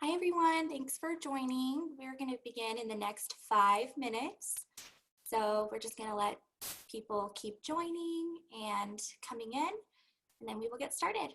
Hi, everyone. Thanks for joining. We're going to begin in the next 5 minutes. So we're just going to let people keep joining and coming in, and then we will get started.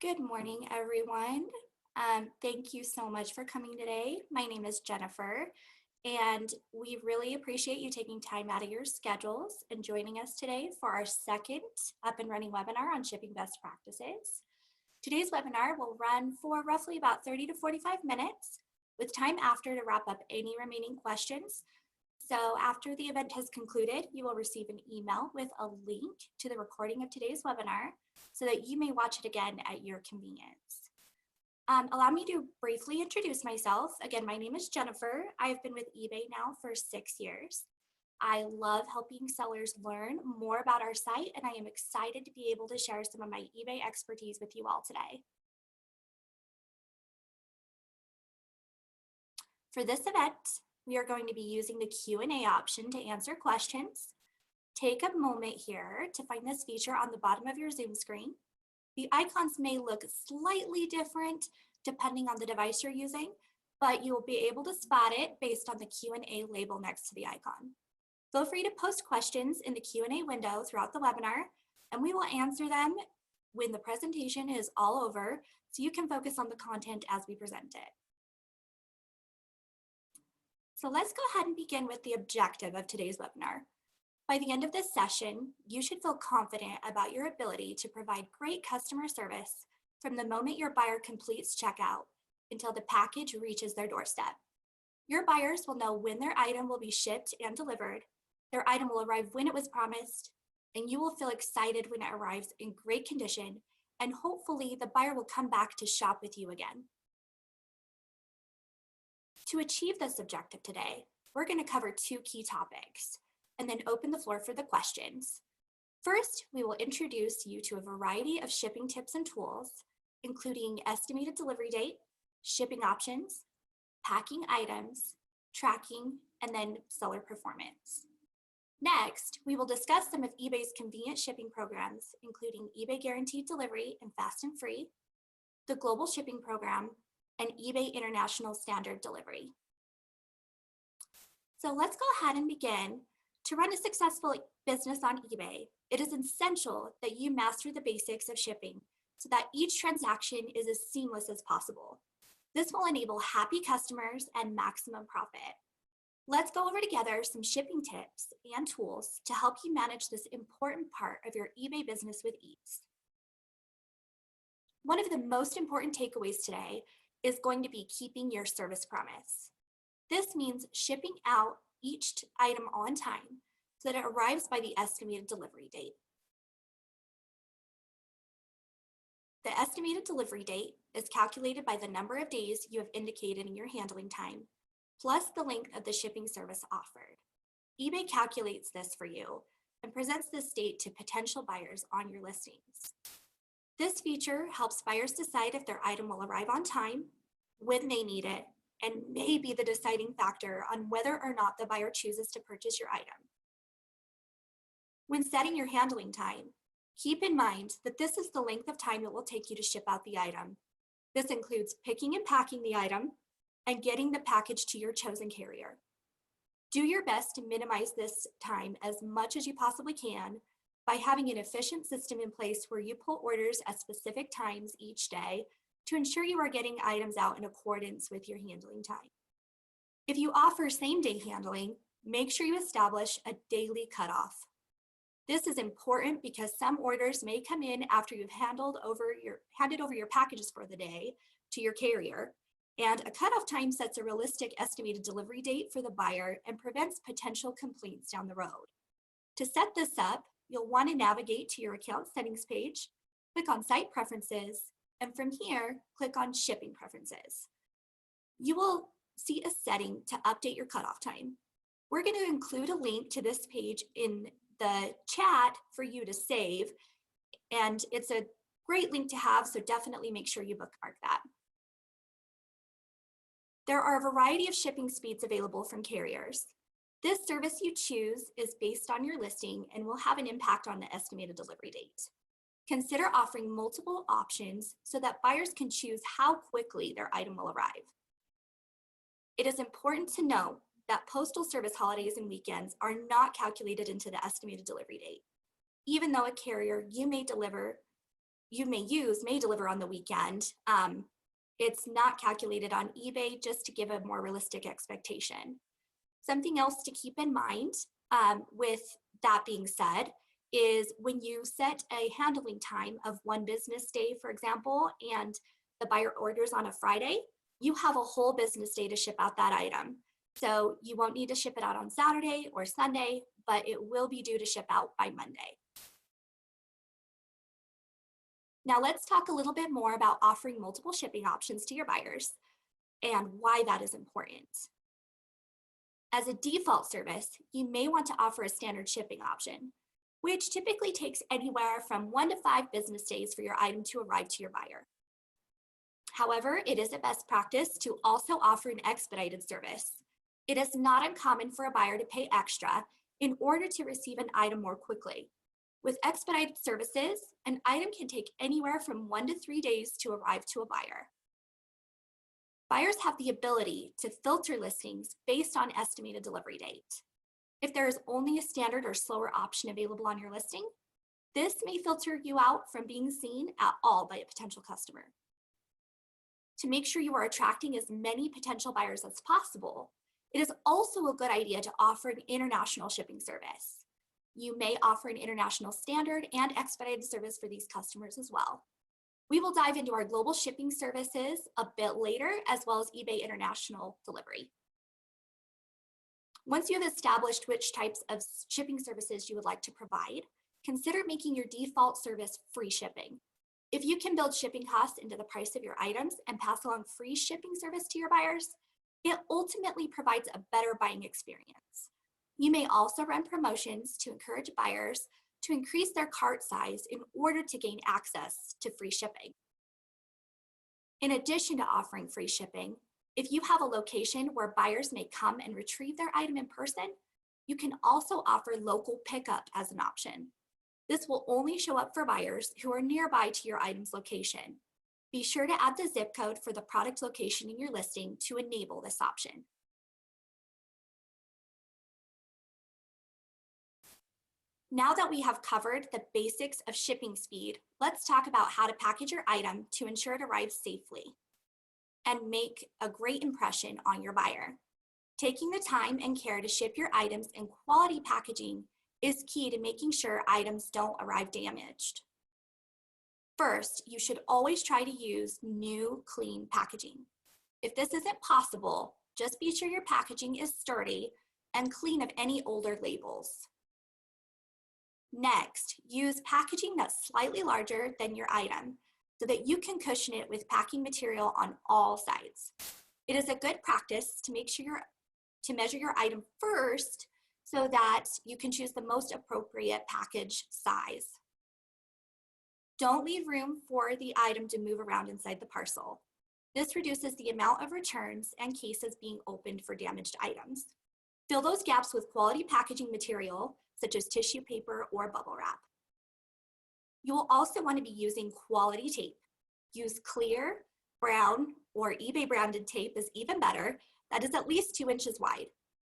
Good morning, everyone. Thank you so much for coming today. My name is Jennifer, and we really appreciate you taking time out of your schedules and joining us today for our second up and running webinar on shipping best practices. Today's webinar will run for roughly about 30 to 45 minutes with time after to wrap up any remaining questions. So after the event has concluded, you will receive an email with a link to the recording of today's webinar so that you may watch it again at your convenience. Allow me to briefly introduce myself. Again, my name is Jennifer. I've been with eBay now for 6 years. I love helping sellers learn more about our site, and I am excited to be able to share some of my eBay expertise with you all today. For this event, we are going to be using the Q&A option to answer questions. Take a moment here to find this feature on the bottom of your Zoom screen. The icons may look slightly different depending on the device you're using, but you will be able to spot it based on the Q&A label next to the icon. Feel free to post questions in the Q&A window throughout the webinar, and we will answer them when the presentation is all over, so you can focus on the content as we present it. So let's go ahead and begin with the objective of today's webinar. By the end of this session, you should feel confident about your ability to provide great customer service from the moment your buyer completes checkout until the package reaches their doorstep. Your buyers will know when their item will be shipped and delivered, their item will arrive when it was promised, and you will feel excited when it arrives in great condition, and hopefully the buyer will come back to shop with you again. To achieve this objective today, we're going to cover 2 key topics and then open the floor for the questions. First, we will introduce you to a variety of shipping tips and tools, including estimated delivery date, shipping options, packing items, tracking, and then seller performance. Next, we will discuss some of eBay's convenient shipping programs, including eBay Guaranteed Delivery and Fast and Free, the Global Shipping Program, and eBay International Standard Delivery. So let's go ahead and begin. To run a successful business on eBay, it is essential that you master the basics of shipping so that each transaction is as seamless as possible. This will enable happy customers and maximum profit. Let's go over together some shipping tips and tools to help you manage this important part of your eBay business with ease. One of the most important takeaways today is going to be keeping your service promise. This means shipping out each item on time so that it arrives by the estimated delivery date. The estimated delivery date is calculated by the number of days you have indicated in your handling time, plus the length of the shipping service offered. eBay calculates this for you and presents this date to potential buyers on your listings. This feature helps buyers decide if their item will arrive on time, when they need it, and may be the deciding factor on whether or not the buyer chooses to purchase your item. When setting your handling time, keep in mind that this is the length of time it will take you to ship out the item. This includes picking and packing the item and getting the package to your chosen carrier. Do your best to minimize this time as much as you possibly can by having an efficient system in place where you pull orders at specific times each day to ensure you are getting items out in accordance with your handling time. If you offer same-day handling, make sure you establish a daily cutoff. This is important because some orders may come in after you've handed over your packages for the day to your carrier, and a cutoff time sets a realistic estimated delivery date for the buyer and prevents potential complaints down the road. To set this up, you'll want to navigate to your account settings page, click on Site Preferences, and from here, click on Shipping Preferences. You will see a setting to update your cutoff time. We're going to include a link to this page in the chat for you to save, and it's a great link to have, so definitely make sure you bookmark that. There are a variety of shipping speeds available from carriers. This service you choose is based on your listing and will have an impact on the estimated delivery date. Consider offering multiple options so that buyers can choose how quickly their item will arrive. It is important to note that postal service holidays and weekends are not calculated into the estimated delivery date. Even though a carrier you may use may deliver on the weekend, it's not calculated on eBay, just to give a more realistic expectation. Something else to keep in mind with that being said is when you set a handling time of 1 business day, for example, and the buyer orders on a Friday, you have a whole business day to ship out that item. So you won't need to ship it out on Saturday or Sunday, but it will be due to ship out by Monday. Now let's talk a little bit more about offering multiple shipping options to your buyers and why that is important. As a default service, you may want to offer a standard shipping option, which typically takes anywhere from 1 to 5 business days for your item to arrive to your buyer. However, it is a best practice to also offer an expedited service. It is not uncommon for a buyer to pay extra in order to receive an item more quickly. With expedited services, an item can take anywhere from 1 to 3 days to arrive to a buyer. Buyers have the ability to filter listings based on estimated delivery date. If there is only a standard or slower option available on your listing, this may filter you out from being seen at all by a potential customer. To make sure you are attracting as many potential buyers as possible, it is also a good idea to offer an international shipping service. You may offer an international standard and expedited service for these customers as well. We will dive into our global shipping services a bit later, as well as eBay International Delivery. Once you have established which types of shipping services you would like to provide, consider making your default service free shipping. If you can build shipping costs into the price of your items and pass along free shipping service to your buyers, it ultimately provides a better buying experience. You may also run promotions to encourage buyers to increase their cart size in order to gain access to free shipping. In addition to offering free shipping, if you have a location where buyers may come and retrieve their item in person, you can also offer local pickup as an option. This will only show up for buyers who are nearby to your item's location. Be sure to add the zip code for the product location in your listing to enable this option. Now that we have covered the basics of shipping speed, let's talk about how to package your item to ensure it arrives safely and make a great impression on your buyer. Taking the time and care to ship your items in quality packaging is key to making sure items don't arrive damaged. First, you should always try to use new, clean packaging. If this isn't possible, just be sure your packaging is sturdy and clean of any older labels. Next, use packaging that's slightly larger than your item so that you can cushion it with packing material on all sides. It is a good practice to measure your item first so that you can choose the most appropriate package size. Don't leave room for the item to move around inside the parcel. This reduces the amount of returns and cases being opened for damaged items. Fill those gaps with quality packaging material, such as tissue paper or bubble wrap. You will also want to be using quality tape. Use clear, brown, or eBay branded tape is even better. That is at least 2 inches wide.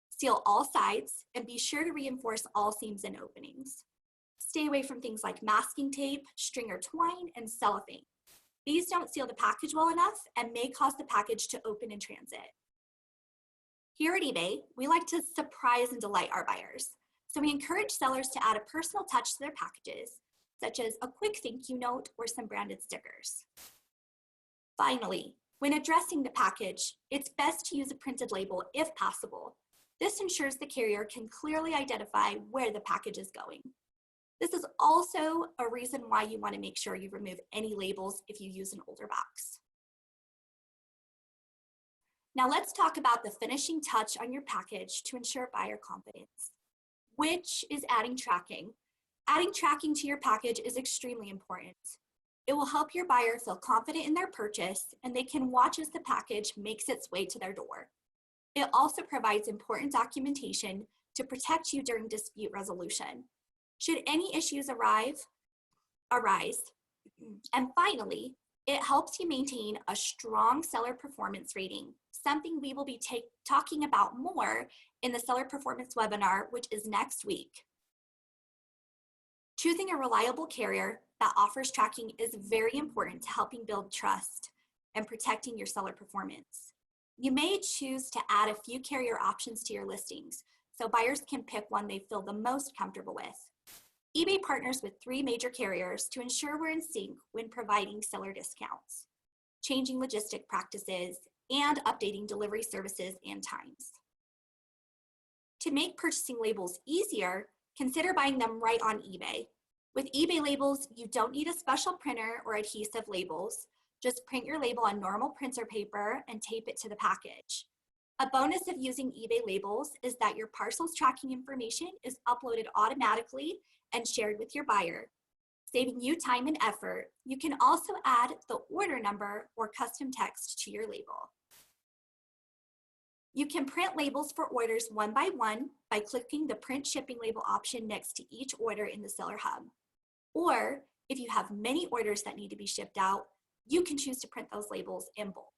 Seal all sides and be sure to reinforce all seams and openings. Stay away from things like masking tape, string or twine, and cellophane. These don't seal the package well enough and may cause the package to open in transit. Here at eBay, we like to surprise and delight our buyers. So we encourage sellers to add a personal touch to their packages, such as a quick thank you note or some branded stickers. Finally, when addressing the package, it's best to use a printed label if possible. This ensures the carrier can clearly identify where the package is going. This is also a reason why you want to make sure you remove any labels if you use an older box. Now let's talk about the finishing touch on your package to ensure buyer confidence, which is adding tracking. Adding tracking to your package is extremely important. It will help your buyer feel confident in their purchase and they can watch as the package makes its way to their door. It also provides important documentation to protect you during dispute resolution, should any issues arise. And finally, it helps you maintain a strong seller performance rating, something we will be talking about more in the seller performance webinar, which is next week. Choosing a reliable carrier that offers tracking is very important to helping build trust and protecting your seller performance. You may choose to add a few carrier options to your listings so buyers can pick one they feel the most comfortable with. eBay partners with 3 major carriers to ensure we're in sync when providing seller discounts, changing logistic practices, and updating delivery services and times. To make purchasing labels easier, consider buying them right on eBay. With eBay labels, you don't need a special printer or adhesive labels. Just print your label on normal printer paper and tape it to the package. A bonus of using eBay labels is that your parcel's tracking information is uploaded automatically and shared with your buyer, saving you time and effort. You can also add the order number or custom text to your label. You can print labels for orders one by clicking the Print Shipping Label option next to each order in the Seller Hub. Or if you have many orders that need to be shipped out, you can choose to print those labels in bulk.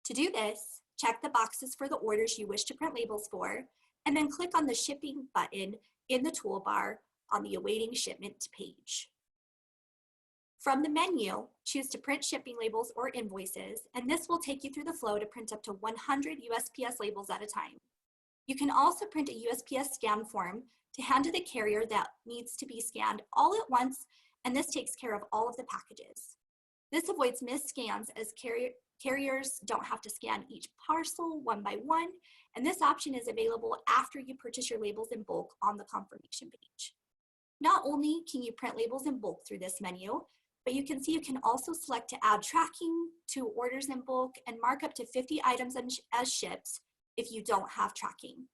To do this, check the boxes for the orders you wish to print labels for, and then click on the Shipping button in the toolbar on the Awaiting Shipment page. From the menu, choose to print shipping labels or invoices, and this will take you through the flow to print up to 100 USPS labels at a time. You can also print a USPS scan form to hand to the carrier that needs to be scanned all at once, and this takes care of all of the packages. This avoids missed scans as carriers don't have to scan each parcel one by one, and this option is available after you purchase your labels in bulk on the confirmation page. Not only can you print labels in bulk through this menu, but you can see you can also select to add tracking to orders in bulk and mark up to 50 items as shipped if you don't have tracking.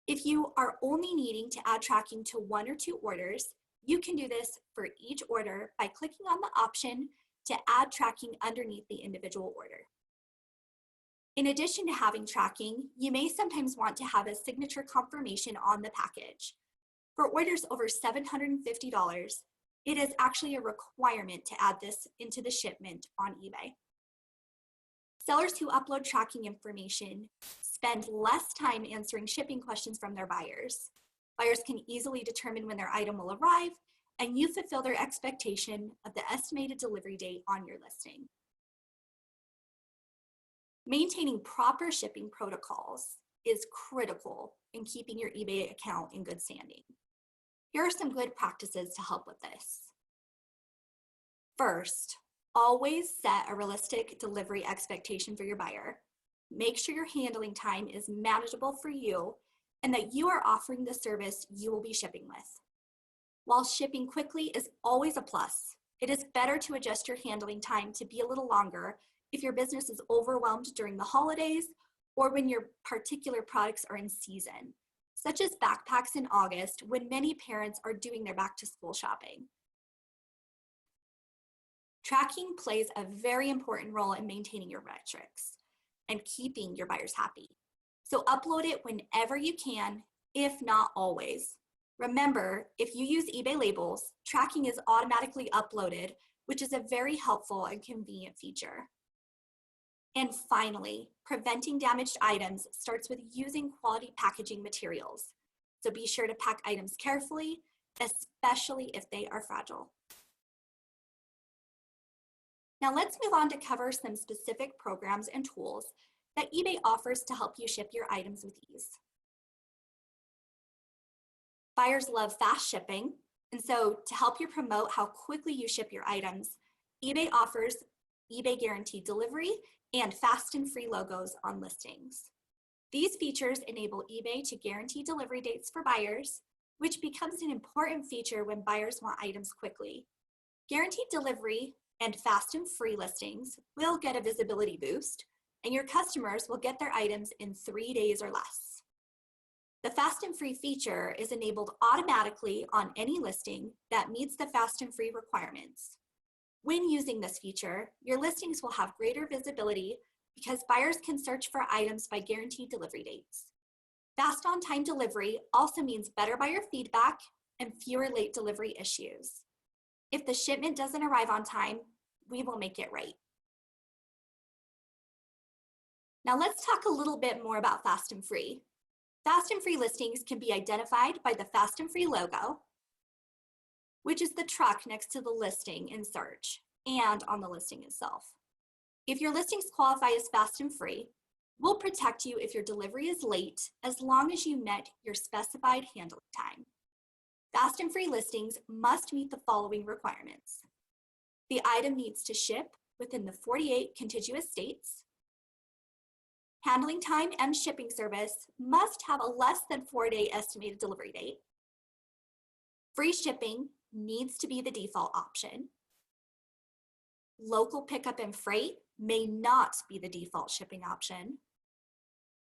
If you are only needing to add tracking to 1 or 2 orders, you can do this for each order by clicking on the option to add tracking underneath the individual order. In addition to having tracking, you may sometimes want to have a signature confirmation on the package. For orders over $750, it is actually a requirement to add this into the shipment on eBay. Sellers who upload tracking information spend less time answering shipping questions from their buyers. Buyers can easily determine when their item will arrive, and you fulfill their expectation of the estimated delivery date on your listing. Maintaining proper shipping protocols is critical in keeping your eBay account in good standing. Here are some good practices to help with this. First, always set a realistic delivery expectation for your buyer. Make sure your handling time is manageable for you and that you are offering the service you will be shipping with. While shipping quickly is always a plus, it is better to adjust your handling time to be a little longer if your business is overwhelmed during the holidays or when your particular products are in season, such as backpacks in August when many parents are doing their back-to-school shopping. Tracking plays a very important role in maintaining your metrics and keeping your buyers happy. So upload it whenever you can, if not always. Remember, if you use eBay labels, tracking is automatically uploaded, which is a very helpful and convenient feature. And finally, preventing damaged items starts with using quality packaging materials. So be sure to pack items carefully, especially if they are fragile. Now let's move on to cover some specific programs and tools that eBay offers to help you ship your items with ease. Buyers love fast shipping, and so to help you promote how quickly you ship your items, eBay offers eBay Guaranteed Delivery and fast and free logos on listings. These features enable eBay to guarantee delivery dates for buyers, which becomes an important feature when buyers want items quickly. Guaranteed delivery and fast and free listings will get a visibility boost, and your customers will get their items in 3 days or less. The fast and free feature is enabled automatically on any listing that meets the fast and free requirements. When using this feature, your listings will have greater visibility because buyers can search for items by guaranteed delivery dates. Fast on-time delivery also means better buyer feedback and fewer late delivery issues. If the shipment doesn't arrive on time, we will make it right. Now let's talk a little bit more about fast and free. Fast and free listings can be identified by the fast and free logo, which is the truck next to the listing in search and on the listing itself. If your listings qualify as fast and free, we'll protect you if your delivery is late as long as you met your specified handling time. Fast and free listings must meet the following requirements. The item needs to ship within the 48 contiguous states. Handling time and shipping service must have a less than 4-day estimated delivery date. Free shipping needs to be the default option. Local pickup and freight may not be the default shipping option.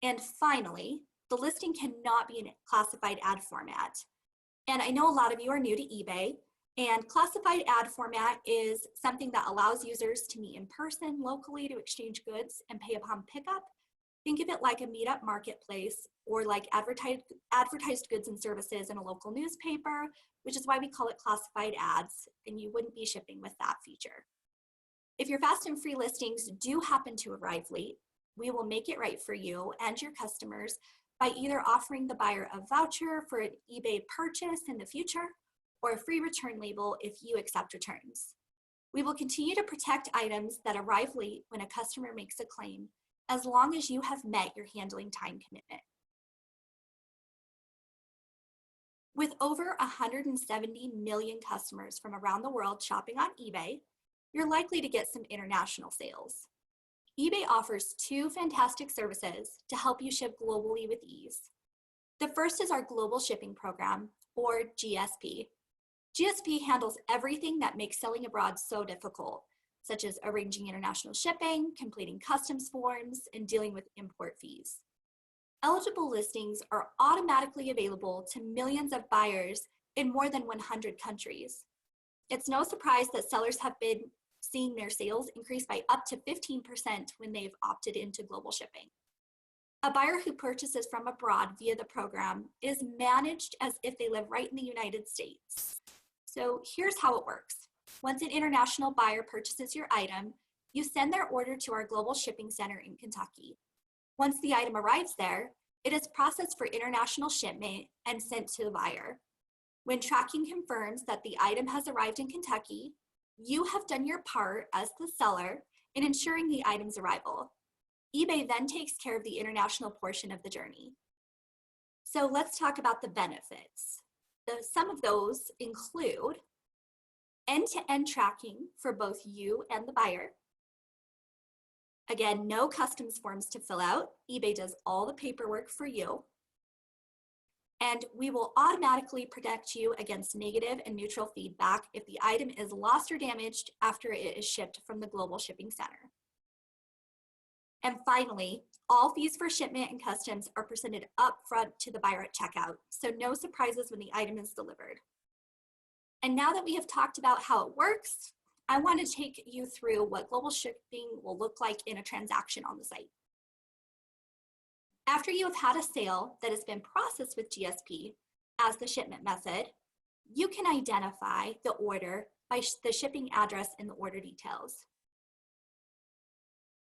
And finally, the listing cannot be in classified ad format. And I know a lot of you are new to eBay, and classified ad format is something that allows users to meet in person locally to exchange goods and pay upon pickup. Think of it like a meetup marketplace or like advertised goods and services in a local newspaper, which is why we call it classified ads, and you wouldn't be shipping with that feature. If your fast and free listings do happen to arrive late, we will make it right for you and your customers by either offering the buyer a voucher for an eBay purchase in the future or a free return label if you accept returns. We will continue to protect items that arrive late when a customer makes a claim, as long as you have met your handling time commitment. With over 170 million customers from around the world shopping on eBay, you're likely to get some international sales. eBay offers 2 fantastic services to help you ship globally with ease. The first is our Global Shipping Program, or GSP. GSP handles everything that makes selling abroad so difficult, such as arranging international shipping, completing customs forms, and dealing with import fees. Eligible listings are automatically available to millions of buyers in more than 100 countries. It's no surprise that sellers have been seeing their sales increase by up to 15% when they've opted into global shipping. A buyer who purchases from abroad via the program is managed as if they live right in the United States. So here's how it works. Once an international buyer purchases your item, you send their order to our global shipping center in Kentucky. Once the item arrives there, it is processed for international shipment and sent to the buyer. When tracking confirms that the item has arrived in Kentucky, you have done your part as the seller in ensuring the item's arrival. eBay then takes care of the international portion of the journey. So let's talk about the benefits. Some of those include end-to-end tracking for both you and the buyer. Again, no customs forms to fill out. eBay does all the paperwork for you. And we will automatically protect you against negative and neutral feedback if the item is lost or damaged after it is shipped from the Global Shipping Center. And finally, all fees for shipment and customs are presented upfront to the buyer at checkout, so no surprises when the item is delivered. And now that we have talked about how it works, I want to take you through what global shipping will look like in a transaction on the site. After you have had a sale that has been processed with GSP as the shipment method, you can identify the order by the shipping address in the order details.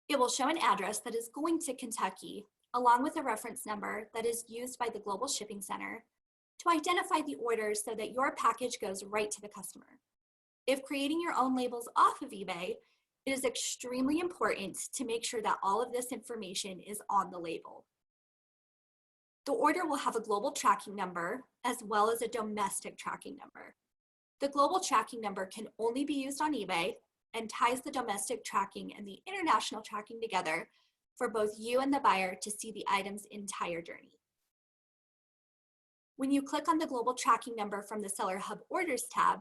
It will show an address that is going to Kentucky, along with a reference number that is used by the Global Shipping Center to identify the order so that your package goes right to the customer. If creating your own labels off of eBay, it is extremely important to make sure that all of this information is on the label. The order will have a global tracking number as well as a domestic tracking number. The global tracking number can only be used on eBay and ties the domestic tracking and the international tracking together for both you and the buyer to see the item's entire journey. When you click on the global tracking number from the Seller Hub Orders tab,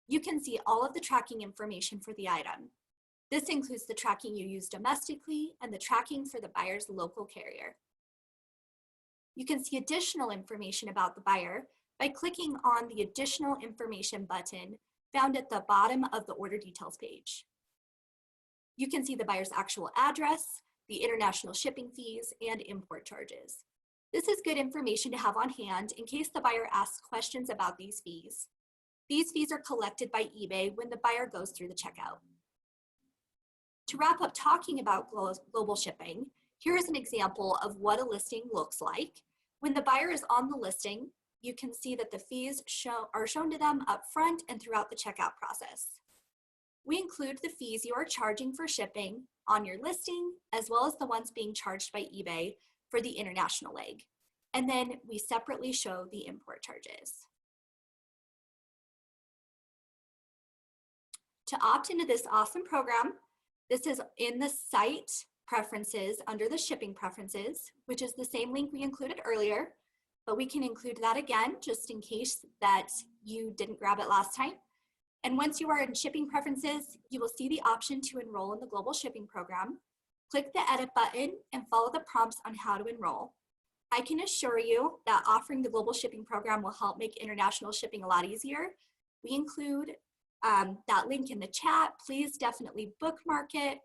you can see all of the tracking information for the item. This includes the tracking you use domestically and the tracking for the buyer's local carrier. You can see additional information about the buyer by clicking on the Additional Information button found at the bottom of the order details page. You can see the buyer's actual address, the international shipping fees, and import charges. This is good information to have on hand in case the buyer asks questions about these fees. These fees are collected by eBay when the buyer goes through the checkout. To wrap up talking about global shipping, here is an example of what a listing looks like. When the buyer is on the listing, you can see that the fees are shown to them up front and throughout the checkout process. We include the fees you are charging for shipping on your listing, as well as the ones being charged by eBay for the international leg. And then we separately show the import charges. To opt into this awesome program, this is in the site preferences under the shipping preferences, which is the same link we included earlier, but we can include that again just in case that you didn't grab it last time. And once you are in shipping preferences, you will see the option to enroll in the global shipping program. Click the edit button and follow the prompts on how to enroll. I can assure you that offering the global shipping program will help make international shipping a lot easier. We include that link in the chat. Please definitely bookmark it.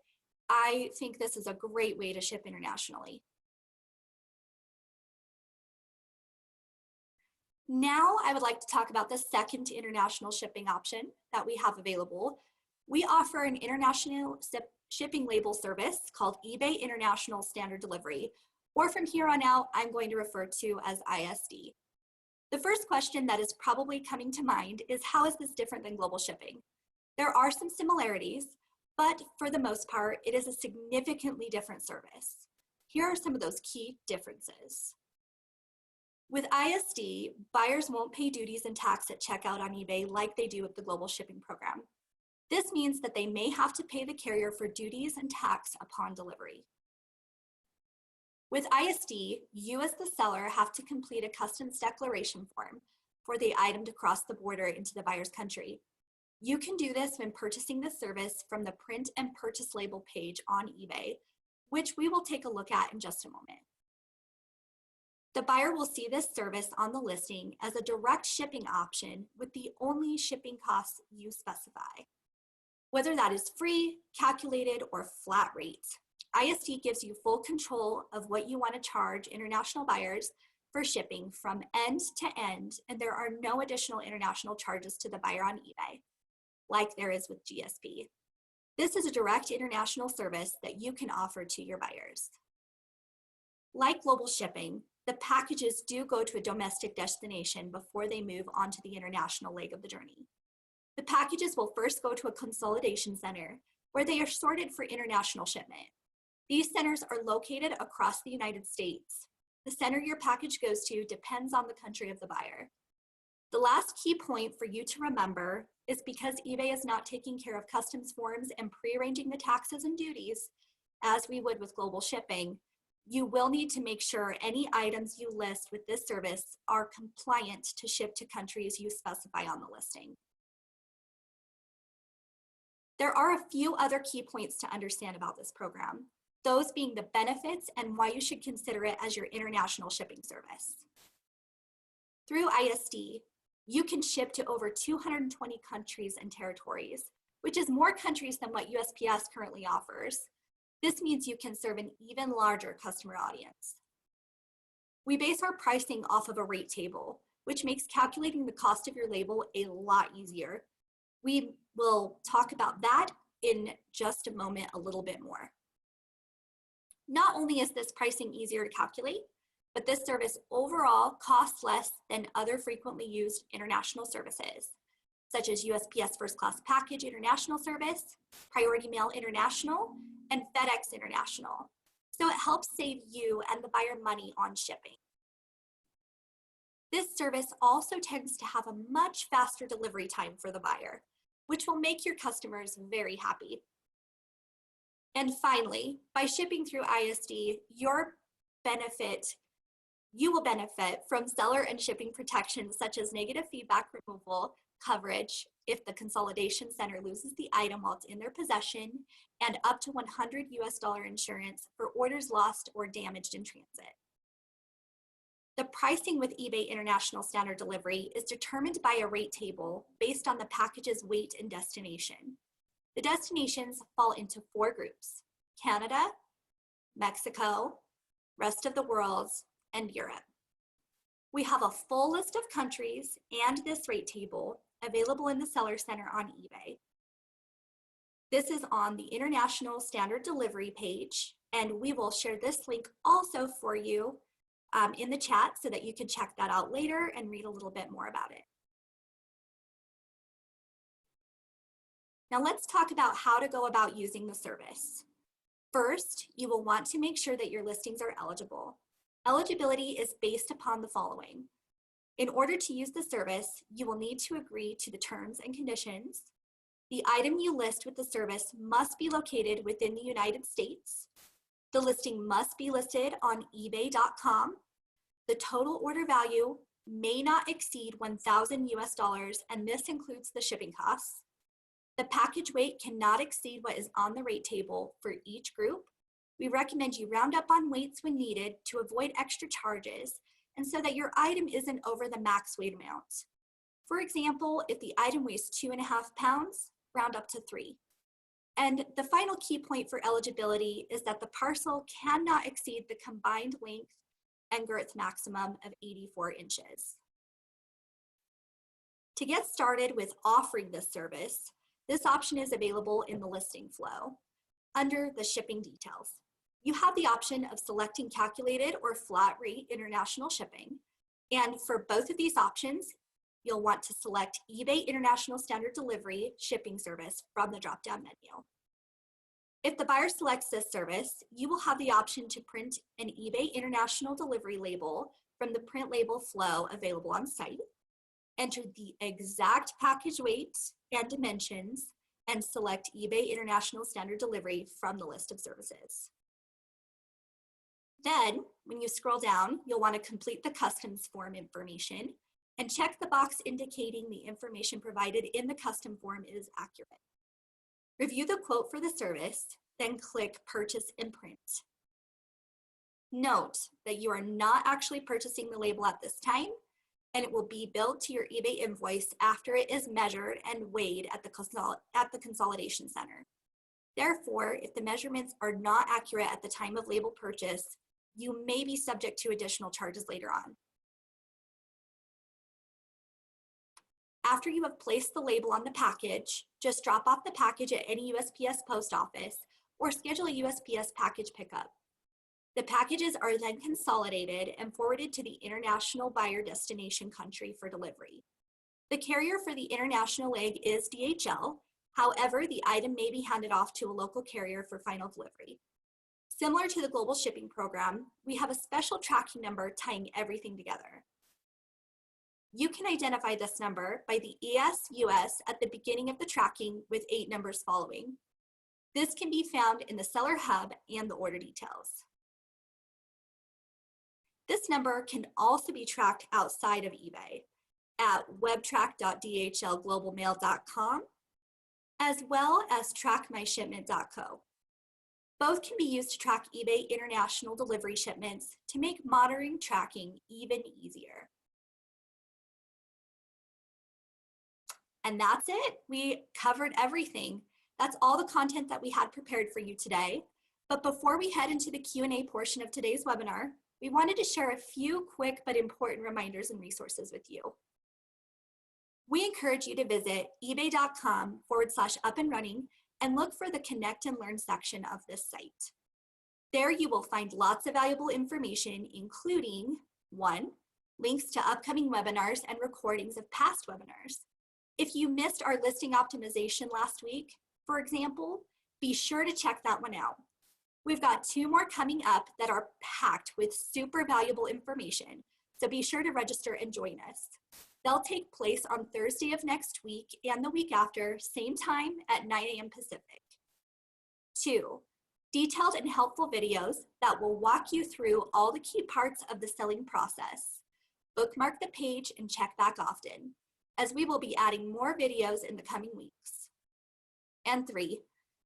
I think this is a great way to ship internationally. Now I would like to talk about the second international shipping option that we have available. We offer an international shipping label service called eBay International Standard Delivery, or from here on out, I'm going to refer to as ISD. The first question that is probably coming to mind is, how is this different than global shipping? There are some similarities, but for the most part, it is a significantly different service. Here are some of those key differences. With ISD, buyers won't pay duties and tax at checkout on eBay like they do with the global shipping program. This means that they may have to pay the carrier for duties and tax upon delivery. With ISD, you as the seller have to complete a customs declaration form for the item to cross the border into the buyer's country. You can do this when purchasing the service from the print and purchase label page on eBay, which we will take a look at in just a moment. The buyer will see this service on the listing as a direct shipping option with the only shipping costs you specify, whether that is free, calculated, or flat rate. ISD gives you full control of what you want to charge international buyers for shipping from end to end, and there are no additional international charges to the buyer on eBay, like there is with GSP. This is a direct international service that you can offer to your buyers. Like global shipping, the packages do go to a domestic destination before they move onto the international leg of the journey. The packages will first go to a consolidation center where they are sorted for international shipment. These centers are located across the United States. The center your package goes to depends on the country of the buyer. The last key point for you to remember is because eBay is not taking care of customs forms and prearranging the taxes and duties, as we would with global shipping, you will need to make sure any items you list with this service are compliant to ship to countries you specify on the listing. There are a few other key points to understand about this program, those being the benefits and why you should consider it as your international shipping service. Through ISD, you can ship to over 220 countries and territories, which is more countries than what USPS currently offers. This means you can serve an even larger customer audience. We base our pricing off of a rate table, which makes calculating the cost of your label a lot easier. We will talk about that in just a moment a little bit more. Not only is this pricing easier to calculate, but this service overall costs less than other frequently used international services, such as USPS First Class Package International Service, Priority Mail International, and FedEx International. So it helps save you and the buyer money on shipping. This service also tends to have a much faster delivery time for the buyer, which will make your customers very happy. And finally, by shipping through ISD, you will benefit from seller and shipping protections such as negative feedback removal coverage if the consolidation center loses the item while it's in their possession, and up to $100 insurance for orders lost or damaged in transit. The pricing with eBay International Standard Delivery is determined by a rate table based on the package's weight and destination. The destinations fall into 4 groups: Canada, Mexico, rest of the world, and Europe. We have a full list of countries and this rate table available in the Seller Center on eBay. This is on the International Standard Delivery page, and we will share this link also for you in the chat so that you can check that out later and read a little bit more about it. Now let's talk about how to go about using the service. First, you will want to make sure that your listings are eligible. Eligibility is based upon the following. In order to use the service, you will need to agree to the terms and conditions. The item you list with the service must be located within the United States. The listing must be listed on ebay.com. The total order value may not exceed $1,000 and this includes the shipping costs. The package weight cannot exceed what is on the rate table for each group. We recommend you round up on weights when needed to avoid extra charges and so that your item isn't over the max weight amount. For example, if the item weighs 2.5 pounds, round up to 3. And the final key point for eligibility is that the parcel cannot exceed the combined length and girth maximum of 84 inches. To get started with offering this service, this option is available in the listing flow. Under the shipping details, you have the option of selecting calculated or flat rate international shipping. And for both of these options, you'll want to select eBay International Standard Delivery Shipping Service from the drop-down menu. If the buyer selects this service, you will have the option to print an eBay International Delivery label from the print label flow available on site, enter the exact package weight and dimensions, and select eBay International Standard Delivery from the list of services. Then, when you scroll down, you'll want to complete the customs form information and check the box indicating the information provided in the custom form is accurate. Review the quote for the service, then click Purchase and Print. Note that you are not actually purchasing the label at this time, and it will be billed to your eBay invoice after it is measured and weighed at the consolidation center. Therefore, if the measurements are not accurate at the time of label purchase, you may be subject to additional charges later on. After you have placed the label on the package, just drop off the package at any USPS post office or schedule a USPS package pickup. The packages are then consolidated and forwarded to the international buyer destination country for delivery. The carrier for the international leg is DHL. However, the item may be handed off to a local carrier for final delivery. Similar to the global shipping program, we have a special tracking number tying everything together. You can identify this number by the ES/US at the beginning of the tracking with 8 numbers following. This can be found in the seller hub and the order details. This number can also be tracked outside of eBay at webtrack.dhlglobalmail.com, as well as trackmyshipment.co. Both can be used to track eBay international delivery shipments to make monitoring tracking even easier. And that's it. We covered everything. That's all the content that we had prepared for you today. But before we head into the Q&A portion of today's webinar, we wanted to share a few quick but important reminders and resources with you. We encourage you to visit ebay.com/up-and-running and look for the Connect and Learn section of this site. There you will find lots of valuable information, including 1, links to upcoming webinars and recordings of past webinars. If you missed our listing optimization last week, for example, be sure to check that one out. We've got 2 more coming up that are packed with super valuable information, so be sure to register and join us. They'll take place on Thursday of next week and the week after, same time at 9 a.m. Pacific. 2, detailed and helpful videos that will walk you through all the key parts of the selling process. Bookmark the page and check back often, as we will be adding more videos in the coming weeks. And 3,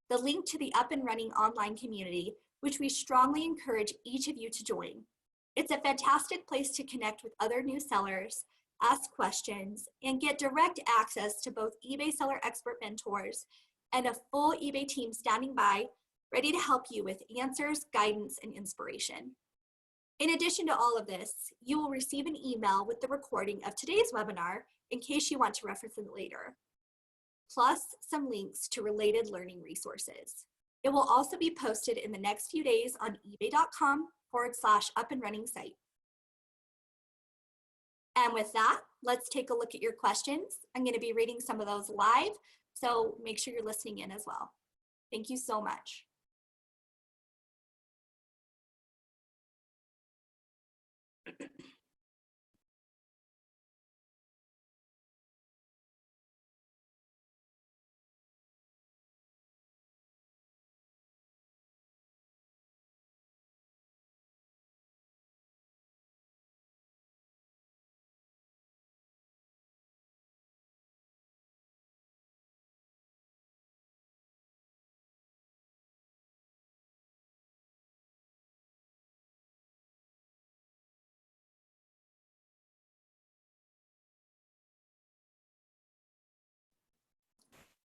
the link to the Up and Running online community, which we strongly encourage each of you to join. It's a fantastic place to connect with other new sellers, ask questions, and get direct access to both eBay Seller Expert mentors and a full eBay team standing by, ready to help you with answers, guidance, and inspiration. In addition to all of this, you will receive an email with the recording of today's webinar in case you want to reference it later, plus some links to related learning resources. It will also be posted in the next few days on ebay.com/up-and-running site. And with that, let's take a look at your questions. I'm going to be reading some of those live, so make sure you're listening in as well. Thank you so much.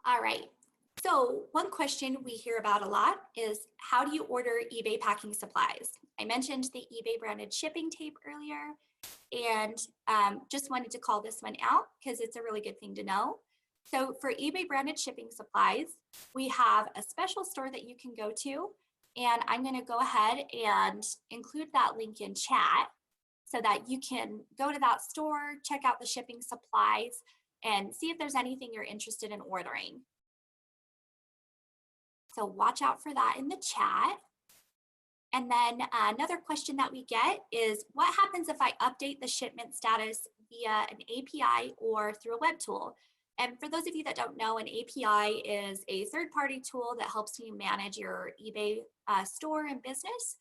All right. So one question we hear about a lot is how do you order eBay packing supplies? I mentioned the eBay branded shipping tape earlier and just wanted to call this one out because it's a really good thing to know. So for eBay branded shipping supplies, we have a special store that you can go to, and I'm going to go ahead and include that link in chat so that you can go to that store, check out the shipping supplies, and see if there's anything you're interested in ordering. So watch out for that in the chat. And then another question that we get is what happens if I update the shipment status via an API or through a web tool? And for those of you that don't know, an API is a third-party tool that helps you manage your eBay store and business.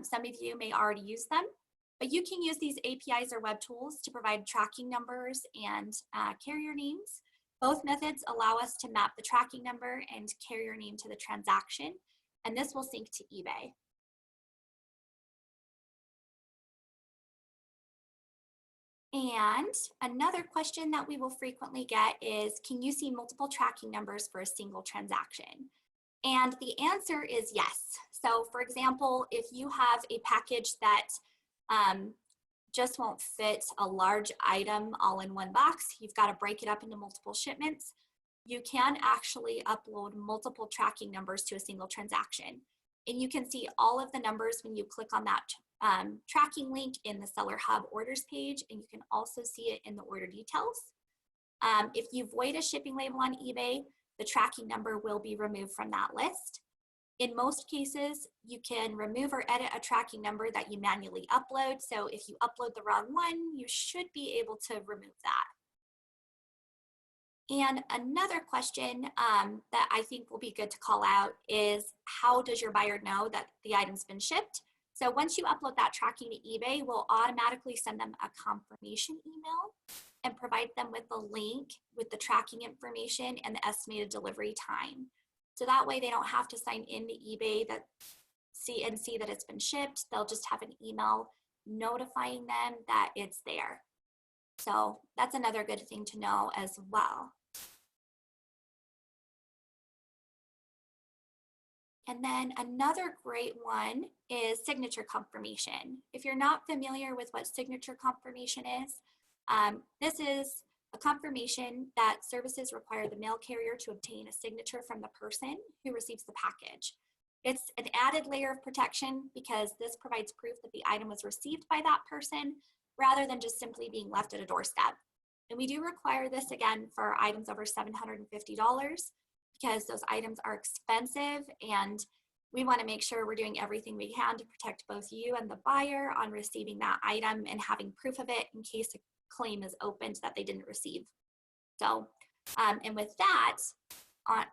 Some of you may already use them, but you can use these APIs or web tools to provide tracking numbers and carrier names. Both methods allow us to map the tracking number and carrier name to the transaction, and this will sync to eBay. And another question that we will frequently get is, can you see multiple tracking numbers for a single transaction? And the answer is yes. So for example, if you have a package that just won't fit a large item all in one box, you've got to break it up into multiple shipments, you can actually upload multiple tracking numbers to a single transaction. And you can see all of the numbers when you click on that tracking link in the Seller Hub orders page, and you can also see it in the order details. If you void a shipping label on eBay, the tracking number will be removed from that list. In most cases, you can remove or edit a tracking number that you manually upload. So if you upload the wrong one, you should be able to remove that. And another question that I think will be good to call out is, how does your buyer know that the item's been shipped? So once you upload that tracking to eBay, we'll automatically send them a confirmation email and provide them with the link with the tracking information and the estimated delivery time. So that way they don't have to sign into eBay see that it's been shipped. They'll just have an email notifying them that it's there. So that's another good thing to know as well. And then another great one is signature confirmation. If you're not familiar with what signature confirmation is, this is a confirmation that services require the mail carrier to obtain a signature from the person who receives the package. It's an added layer of protection because this provides proof that the item was received by that person rather than just simply being left at a doorstep. And we do require this again for items over $750 because those items are expensive, and we want to make sure we're doing everything we can to protect both you and the buyer on receiving that item and having proof of it in case a claim is opened that they didn't receive. So, and with that,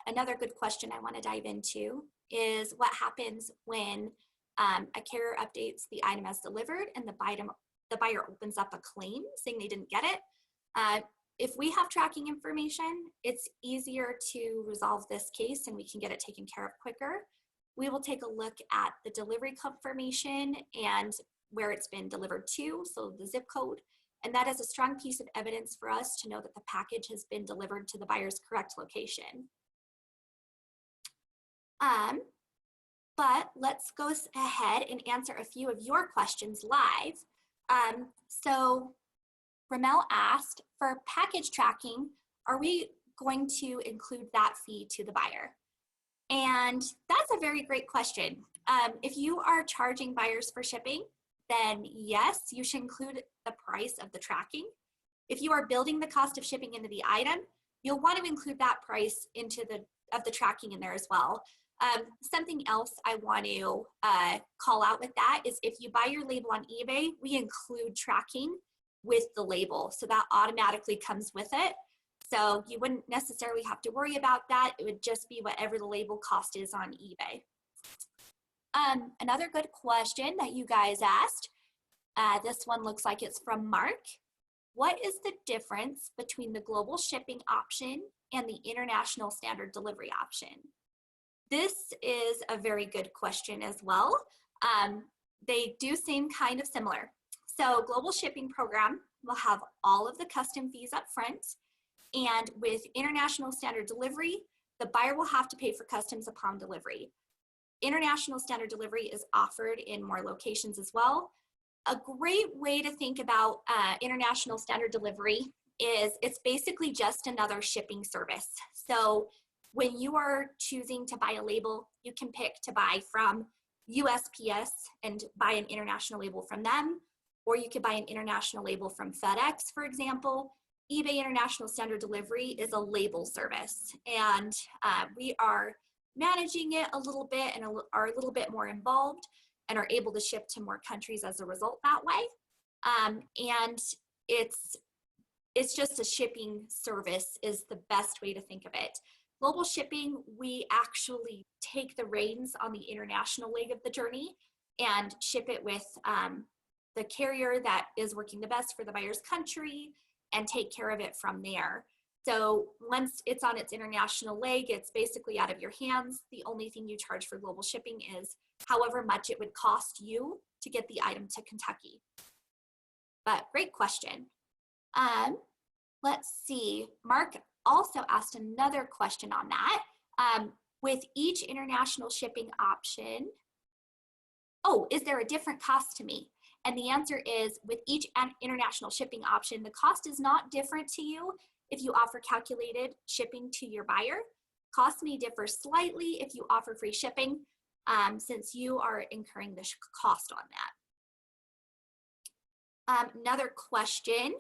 another good question I want to dive into is what happens when a carrier updates the item as delivered and the buyer opens up a claim saying they didn't get it. If we have tracking information, it's easier to resolve this case and we can get it taken care of quicker. We will take a look at the delivery confirmation and where it's been delivered to, so the zip code. And that is a strong piece of evidence for us to know that the package has been delivered to the buyer's correct location. But let's go ahead and answer a few of your questions live. So Ramel asked, for package tracking, are we going to include that fee to the buyer? And that's a very great question. If you are charging buyers for shipping, then yes, you should include the price of the tracking. If you are building the cost of shipping into the item, you'll want to include that price into the tracking in there as well. Something else I want to call out with that is if you buy your label on eBay, we include tracking with the label. So that automatically comes with it. So you wouldn't necessarily have to worry about that. It would just be whatever the label cost is on eBay. Another good question that you guys asked, this one looks like it's from Mark. What is the difference between the global shipping option and the international standard delivery option? This is a very good question as well. They do seem kind of similar. So global shipping program will have all of the custom fees up front, And with international standard delivery, the buyer will have to pay for customs upon delivery. International standard delivery is offered in more locations as well. A great way to think about international standard delivery is it's basically just another shipping service. So when you are choosing to buy a label, you can pick to buy from USPS and buy an international label from them, or you could buy an international label from FedEx, for example. eBay International Standard Delivery is a label service, and we are managing it a little bit and are a little bit more involved and are able to ship to more countries as a result that way. And it's just a shipping service is the best way to think of it. Global shipping, we actually take the reins on the international leg of the journey and ship it with the carrier that is working the best for the buyer's country and take care of it from there. So once it's on its international leg, it's basically out of your hands. The only thing you charge for global shipping is however much it would cost you to get the item to Kentucky. But great question. Let's see, Mark also asked another question on that. With each international shipping option, is there a different cost to me? And the answer is, with each international shipping option, the cost is not different to you if you offer calculated shipping to your buyer. Cost may differ slightly if you offer free shipping, since you are incurring the cost on that. Another question,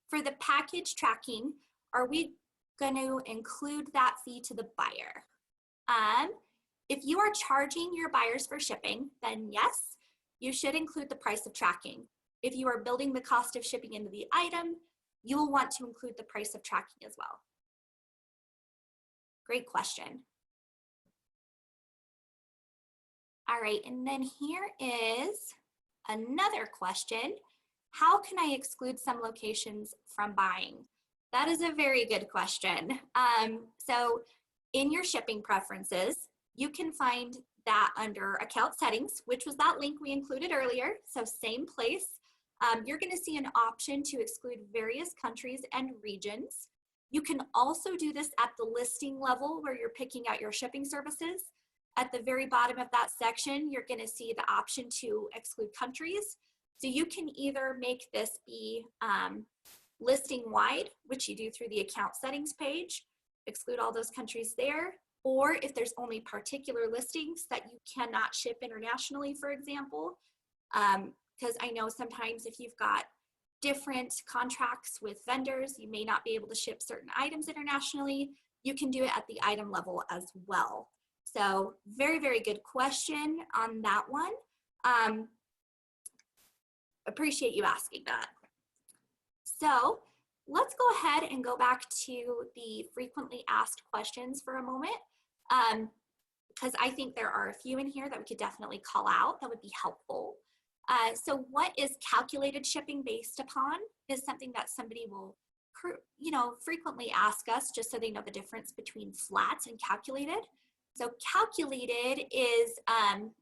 for the package tracking, are we going to include that fee to the buyer? If you are charging your buyers for shipping, then yes, you should include the price of tracking. If you are building the cost of shipping into the item, you will want to include the price of tracking as well. Great question. All right, and then here is another question. How can I exclude some locations from buying? That is a very good question. So in your shipping preferences, you can find that under account settings, which was that link we included earlier. So same place. You're going to see an option to exclude various countries and regions. You can also do this at the listing level where you're picking out your shipping services. At the very bottom of that section, you're going to see the option to exclude countries. So you can either make this be listing wide, which you do through the account settings page, exclude all those countries there, or if there's only particular listings that you cannot ship internationally, for example, because I know sometimes if you've got different contracts with vendors, you may not be able to ship certain items internationally. You can do it at the item level as well. So very, very good question on that one. Appreciate you asking that. So let's go ahead and go back to the frequently asked questions for a moment, because I think there are a few in here that we could definitely call out that would be helpful. So what is calculated shipping based upon is something that somebody will frequently ask us, just so they know the difference between flat and calculated. So calculated is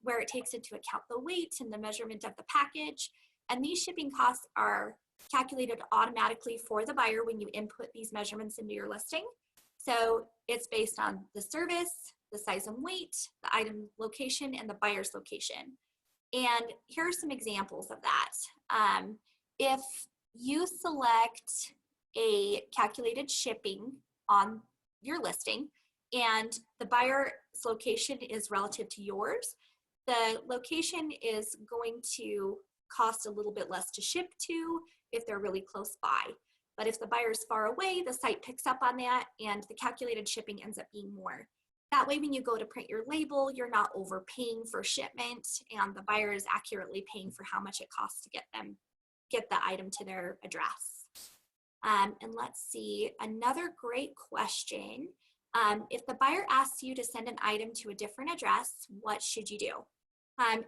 where it takes into account the weight and the measurement of the package. And these shipping costs are calculated automatically for the buyer when you input these measurements into your listing. So it's based on the service, the size and weight, the item location, and the buyer's location. And here are some examples of that. If you select a calculated shipping on your listing and the buyer's location is relative to yours, the location is going to cost a little bit less to ship to if they're really close by. But if the buyer's far away, the site picks up on that and the calculated shipping ends up being more. That way, when you go to print your label, you're not overpaying for shipment and the buyer is accurately paying for how much it costs to get the item to their address. And let's see, another great question. If the buyer asks you to send an item to a different address, what should you do?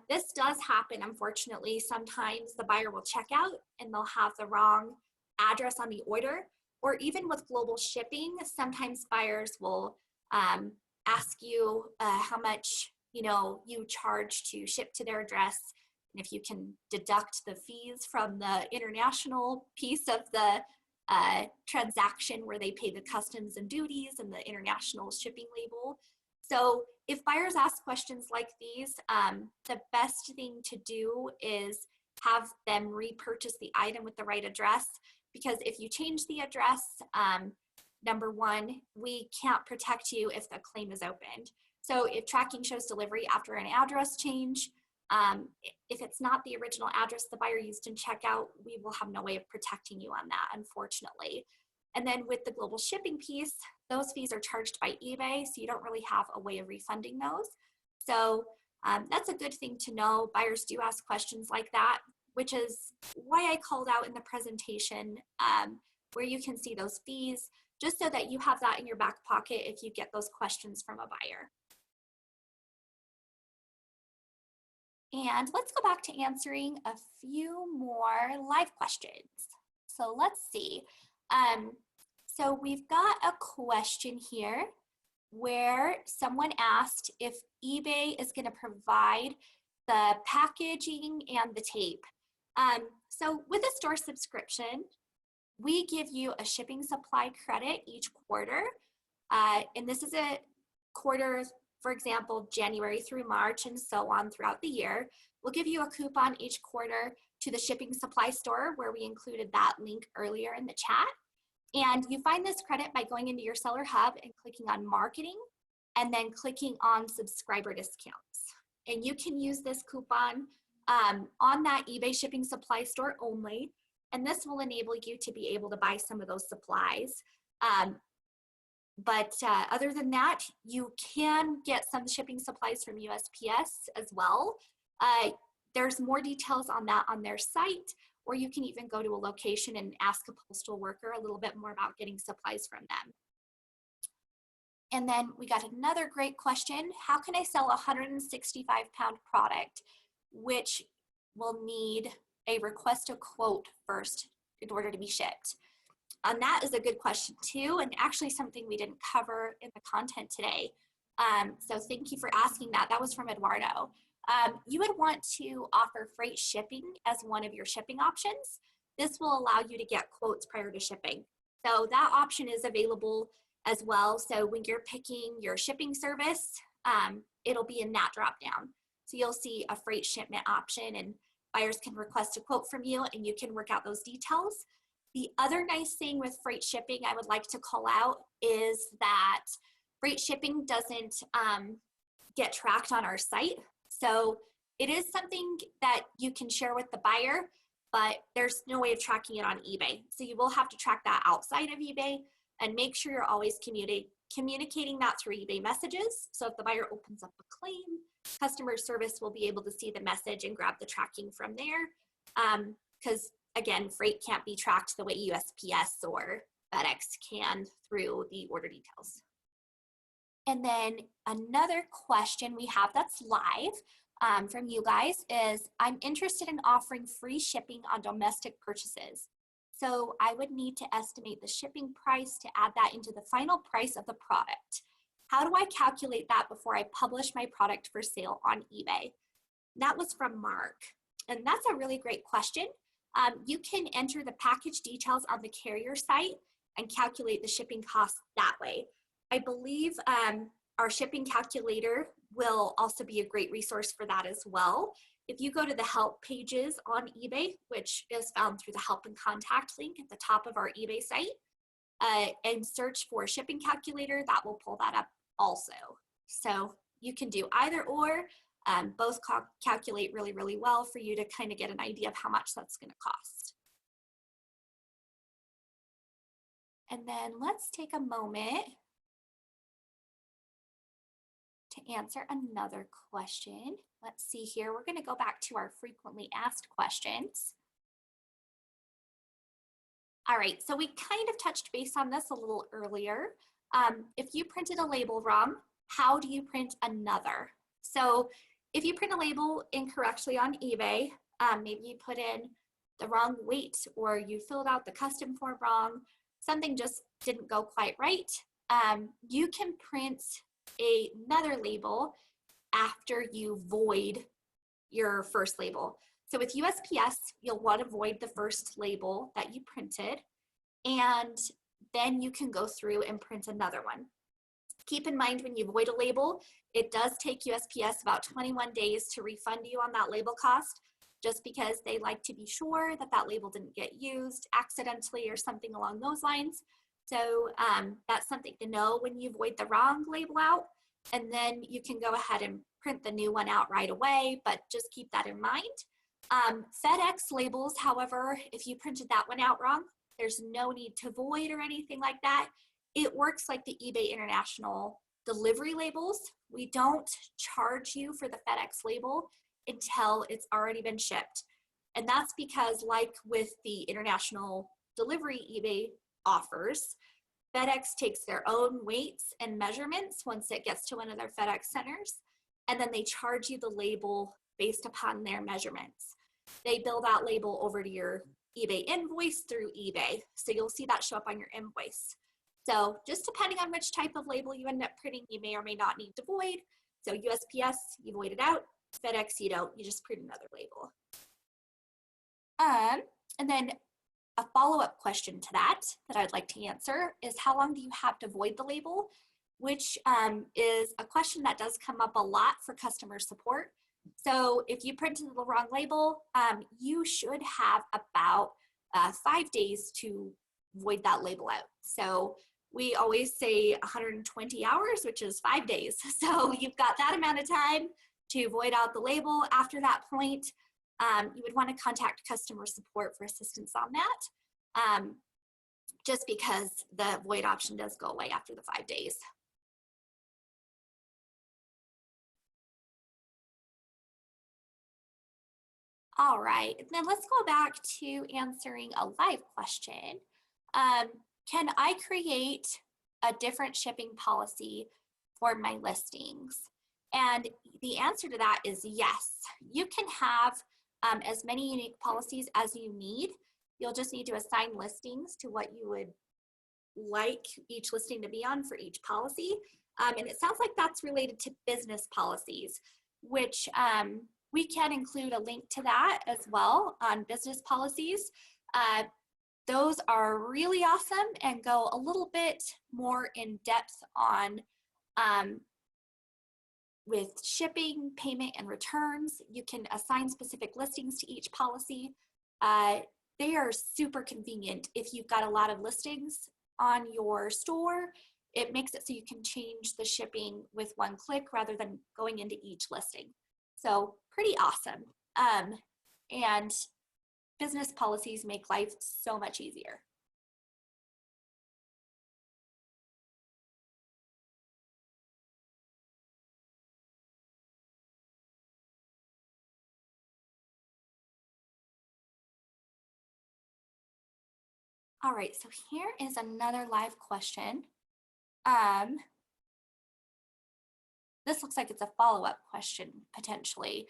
This does happen, unfortunately. Sometimes the buyer will check out and they'll have the wrong address on the order, or even with global shipping, sometimes buyers will ask you how much you charge to ship to their address, and if you can deduct the fees from the international piece of the transaction where they pay the customs and duties and the international shipping label. So if buyers ask questions like these, the best thing to do is have them repurchase the item with the right address, because if you change the address, number one, we can't protect you if the claim is opened. So if tracking shows delivery after an address change, if it's not the original address the buyer used in checkout, we will have no way of protecting you on that, unfortunately. And then with the global shipping piece, those fees are charged by eBay, so you don't really have a way of refunding those. So that's a good thing to know. Buyers do ask questions like that, which is why I called out in the presentation where you can see those fees, just so that you have that in your back pocket if you get those questions from a buyer. And let's go back to answering a few more live questions. So let's see. So we've got a question here where someone asked if eBay is going to provide the packaging and the tape. So with a store subscription, we give you a shipping supply credit each quarter. And this is a quarter, for example, January through March and so on throughout the year. We'll give you a coupon each quarter to the shipping supply store, where we included that link earlier in the chat. And you find this credit by going into your seller hub and clicking on marketing and then clicking on subscriber discounts. And you can use this coupon on that eBay shipping supply store only. And this will enable you to be able to buy some of those supplies. But other than that, you can get some shipping supplies from USPS as well. There's more details on that on their site, or you can even go to a location and ask a postal worker a little bit more about getting supplies from them. And then we got another great question. How can I sell a 165-pound product, which will need a request a quote first in order to be shipped? And that is a good question too, and actually something we didn't cover in the content today. So thank you for asking that. That was from Eduardo. You would want to offer freight shipping as one of your shipping options. This will allow you to get quotes prior to shipping. So that option is available as well. So when you're picking your shipping service, it'll be in that drop down. So you'll see a freight shipment option, and buyers can request a quote from you and you can work out those details. The other nice thing with freight shipping I would like to call out is that freight shipping doesn't get tracked on our site. So it is something that you can share with the buyer, but there's no way of tracking it on eBay. So you will have to track that outside of eBay and make sure you're always communicating that through eBay messages. So if the buyer opens up a claim, customer service will be able to see the message and grab the tracking from there. Because again, freight can't be tracked the way USPS or FedEx can through the order details. And then another question we have that's live from you guys is, I'm interested in offering free shipping on domestic purchases. So I would need to estimate the shipping price to add that into the final price of the product. How do I calculate that before I publish my product for sale on eBay? That was from Mark. And that's a really great question. You can enter the package details on the carrier site and calculate the shipping costs that way. I believe our shipping calculator will also be a great resource for that as well. If you go to the help pages on eBay, which is found through the help and contact link at the top of our eBay site, and search for shipping calculator, that will pull that up also. So you can do either or. Both calculate really, really well for you to kind of get an idea of how much that's going to cost. And then let's take a moment to answer another question. Let's see here. We're going to go back to our frequently asked questions. All right, so we kind of touched base on this a little earlier. If you printed a label wrong, how do you print another? So if you print a label incorrectly on eBay, maybe you put in the wrong weight or you filled out the custom form wrong, something just didn't go quite right, you can print another label after you void your first label. So with USPS, you'll want to void the first label that you printed. and then you can go through and print another one. Keep in mind when you void a label, it does take USPS about 21 days to refund you on that label cost, just because they like to be sure that that label didn't get used accidentally or something along those lines. So that's something to know when you void the wrong label out, and then you can go ahead and print the new one out right away, but just keep that in mind. FedEx labels, however, if you printed that one out wrong, there's no need to void or anything like that. It works like the eBay International delivery labels. We don't charge you for the FedEx label until it's already been shipped. And that's because, like with the international delivery eBay offers, FedEx takes their own weights and measurements once it gets to one of their FedEx centers, and then they charge you the label based upon their measurements. They bill that label over to your eBay invoice through eBay. So you'll see that show up on your invoice. So just depending on which type of label you end up printing, you may or may not need to void. So USPS, you void it out. FedEx, you don't, you just print another label. And then a follow-up question to that I'd like to answer is, how long do you have to void the label? Which is a question that does come up a lot for customer support. So if you printed the wrong label, you should have about 5 days to void that label out. So we always say 120 hours, which is 5 days. So you've got that amount of time to void out the label. After that point, you would want to contact customer support for assistance on that, just because the void option does go away after the 5 days. All right, then let's go back to answering a live question. Can I create a different shipping policy for my listings? And the answer to that is yes. You can have as many unique policies as you need. You'll just need to assign listings to what you would like each listing to be on for each policy. And it sounds like that's related to business policies, which we can include a link to that as well on business policies. Those are really awesome and go a little bit more in depth on with shipping, payment, and returns. You can assign specific listings to each policy. They are super convenient. If you've got a lot of listings on your store, it makes it so you can change the shipping with one click rather than going into each listing. So pretty awesome. And business policies make life so much easier. All right, so here is another live question. This looks like it's a follow-up question, potentially.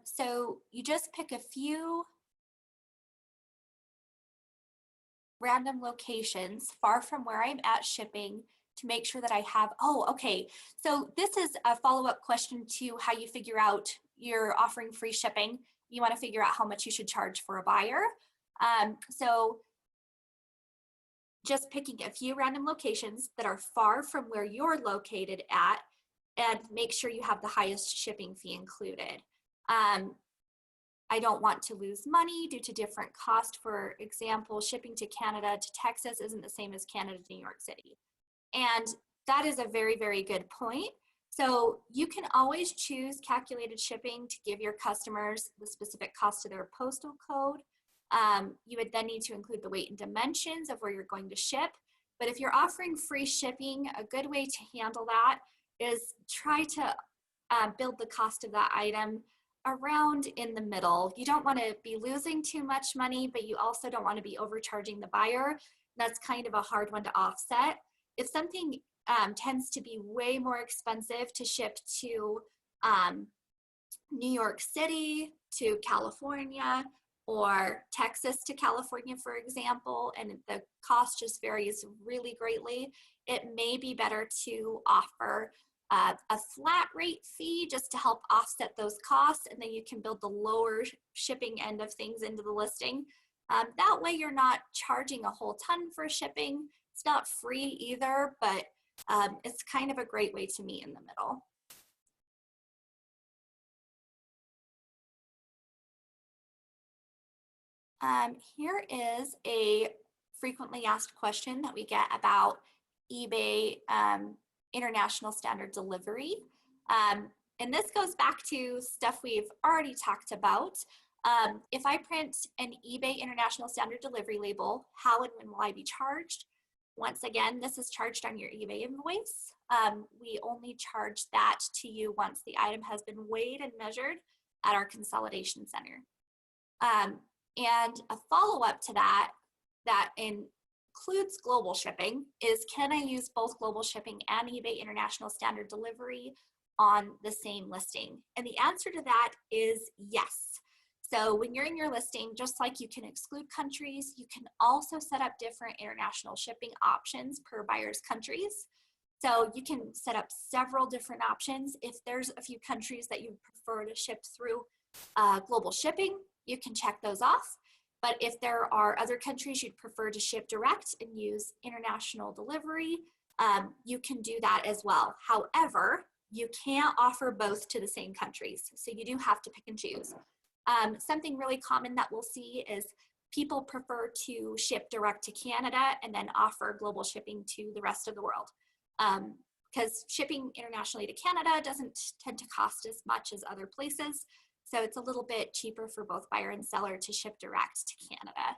So you just pick a few random locations far from where I'm at shipping to make sure that I have, oh, okay. So this is a follow-up question to how you figure out you're offering free shipping. You want to figure out how much you should charge for a buyer. So just picking a few random locations that are far from where you're located at, and make sure you have the highest shipping fee included. I don't want to lose money due to different cost. For example, shipping to Canada to Texas isn't the same as Canada to New York City. And that is a very, very good point. So you can always choose calculated shipping to give your customers the specific cost of their postal code. You would then need to include the weight and dimensions of where you're going to ship. But if you're offering free shipping, a good way to handle that is try to build the cost of that item around in the middle. You don't want to be losing too much money, but you also don't want to be overcharging the buyer. That's kind of a hard one to offset. If something tends to be way more expensive to ship to New York City to California, or Texas to California, for example, and the cost just varies really greatly, it may be better to offer a flat rate fee just to help offset those costs, and then you can build the lower shipping end of things into the listing. That way you're not charging a whole ton for shipping. It's not free either, but it's kind of a great way to meet in the middle. Here is a frequently asked question that we get about eBay International Standard Delivery. And this goes back to stuff we've already talked about. If I print an eBay International Standard Delivery label, how and when will I be charged? Once again, this is charged on your eBay invoice. We only charge that to you once the item has been weighed and measured at our consolidation center. And a follow-up to that includes global shipping is, can I use both global shipping and eBay International Standard Delivery on the same listing? And the answer to that is yes. So when you're in your listing, just like you can exclude countries, you can also set up different international shipping options per buyer's countries. So you can set up several different options. If there's a few countries that you prefer to ship through global shipping, you can check those off. But if there are other countries you'd prefer to ship direct and use international delivery, you can do that as well. However, you can't offer both to the same countries. So you do have to pick and choose. Something really common that we'll see is people prefer to ship direct to Canada and then offer global shipping to the rest of the world. Because shipping internationally to Canada doesn't tend to cost as much as other places. So it's a little bit cheaper for both buyer and seller to ship direct to Canada.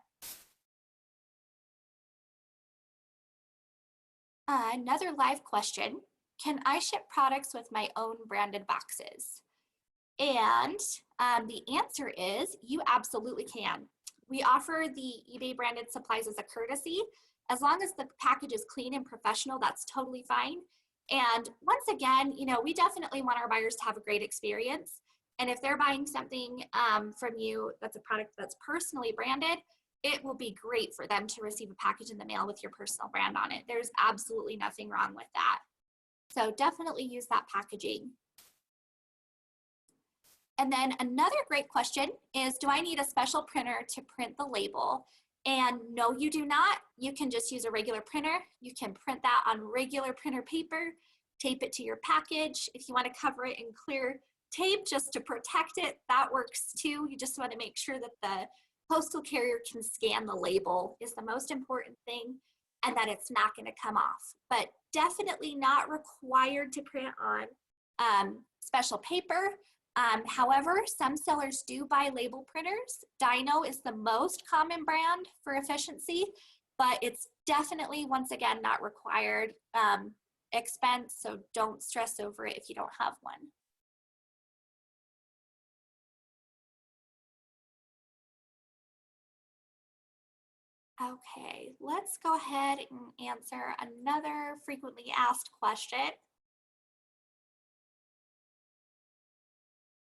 Another live question, can I ship products with my own branded boxes? And the answer is you absolutely can. We offer the eBay branded supplies as a courtesy. As long as the package is clean and professional, that's totally fine. And once again, you know, we definitely want our buyers to have a great experience. And if they're buying something from you that's a product that's personally branded, it will be great for them to receive a package in the mail with your personal brand on it. There's absolutely nothing wrong with that. So definitely use that packaging. And then another great question is, do I need a special printer to print the label? And no, you do not. You can just use a regular printer. You can print that on regular printer paper, tape it to your package. If you want to cover it in clear tape just to protect it, that works too. You just want to make sure that the postal carrier can scan the label is the most important thing, and that it's not going to come off. But definitely not required to print on special paper. However, some sellers do buy label printers. Dino is the most common brand for efficiency, but it's definitely, once again, not required expense, so don't stress over it if you don't have one. Okay, let's go ahead and answer another frequently asked question.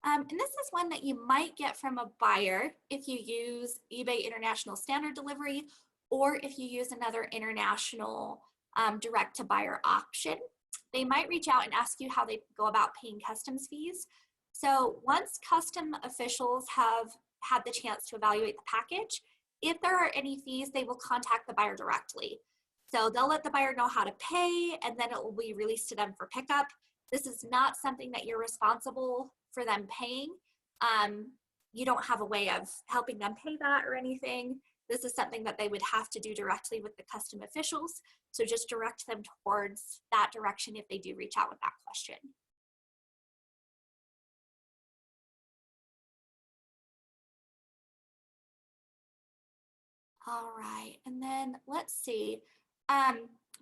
And this is one that you might get from a buyer if you use eBay International Standard Delivery, or if you use another international direct to buyer option. They might reach out and ask you how they go about paying customs fees. So once custom officials have had the chance to evaluate the package, if there are any fees, they will contact the buyer directly. So they'll let the buyer know how to pay, and then it will be released to them for pickup. This is not something that you're responsible for them paying. You don't have a way of helping them pay that or anything. This is something that they would have to do directly with the custom officials. So just direct them towards that direction if they do reach out with that question. All right, and then let's see.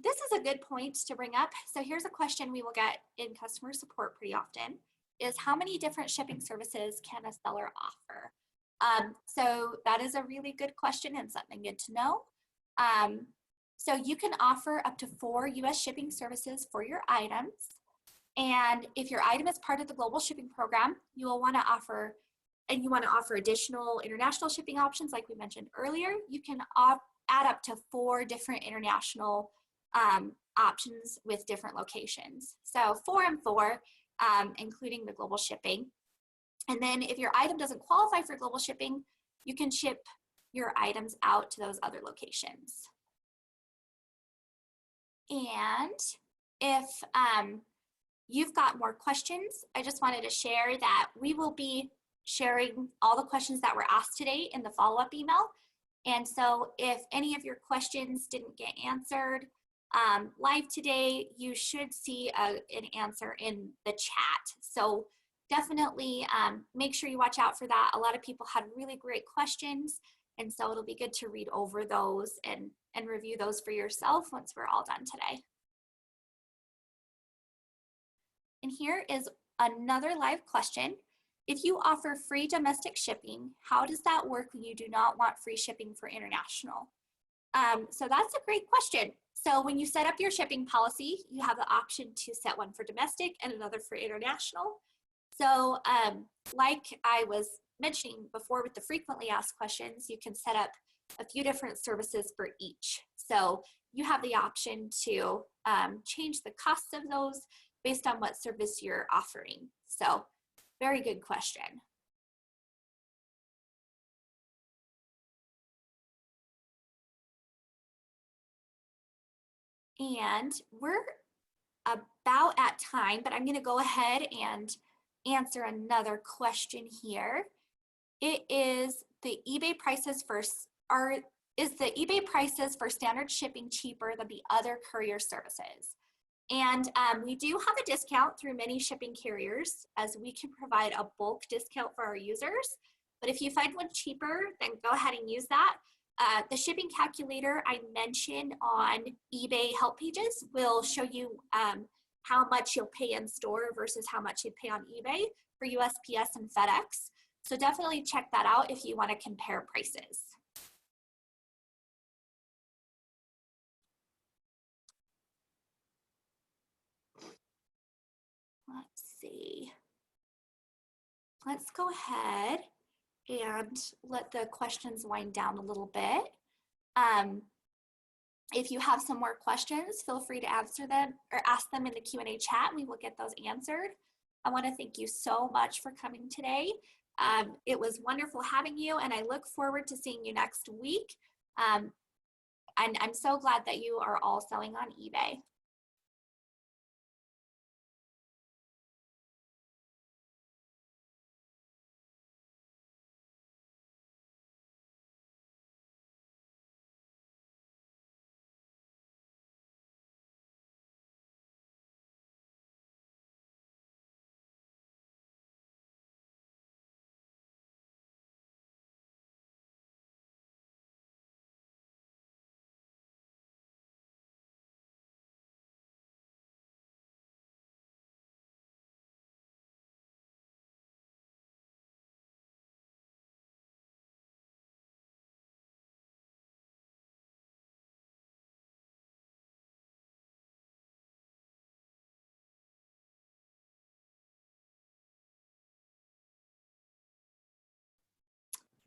This is a good point to bring up. So here's a question we will get in customer support pretty often, is how many different shipping services can a seller offer? So that is a really good question and something good to know. So you can offer up to 4 US shipping services for your items. And if your item is part of the global shipping program, you will want to offer, and you want to offer additional international shipping options like we mentioned earlier, you can add up to 4 different international options with different locations. So 4 and 4, including the global shipping. And then if your item doesn't qualify for global shipping, you can ship your items out to those other locations. And if you've got more questions, I just wanted to share that we will be sharing all the questions that were asked today in the follow-up email. And so if any of your questions didn't get answered live today, you should see an answer in the chat. So definitely make sure you watch out for that. A lot of people had really great questions. And so it'll be good to read over those and review those for yourself once we're all done today. And here is another live question. If you offer free domestic shipping, how does that work when you do not want free shipping for international? So that's a great question. So when you set up your shipping policy, you have the option to set one for domestic and another for international. So like I was mentioning before with the frequently asked questions, you can set up a few different services for each. So you have the option to change the costs of those based on what service you're offering. So very good question. And we're about at time, but I'm going to go ahead and answer another question here. It is the eBay prices is the eBay prices for standard shipping cheaper than the other courier services? And we do have a discount through many shipping carriers, as we can provide a bulk discount for our users. But if you find one cheaper, then go ahead and use that. The shipping calculator I mentioned on eBay help pages will show you how much you'll pay in store versus how much you'd pay on eBay for USPS and FedEx. So definitely check that out if you want to compare prices. Let's see. Let's go ahead and let the questions wind down a little bit. If you have some more questions, feel free to answer them or ask them in the Q&A chat. We will get those answered. I want to thank you so much for coming today. It was wonderful having you, and I look forward to seeing you next week. And I'm so glad that you are all selling on eBay.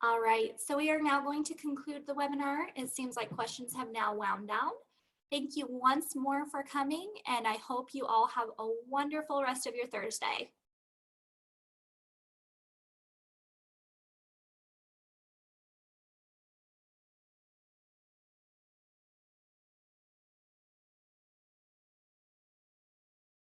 All right, so we are now going to conclude the webinar. It seems like questions have now wound down. Thank you once more for coming, and I hope you all have a wonderful rest of your Thursday.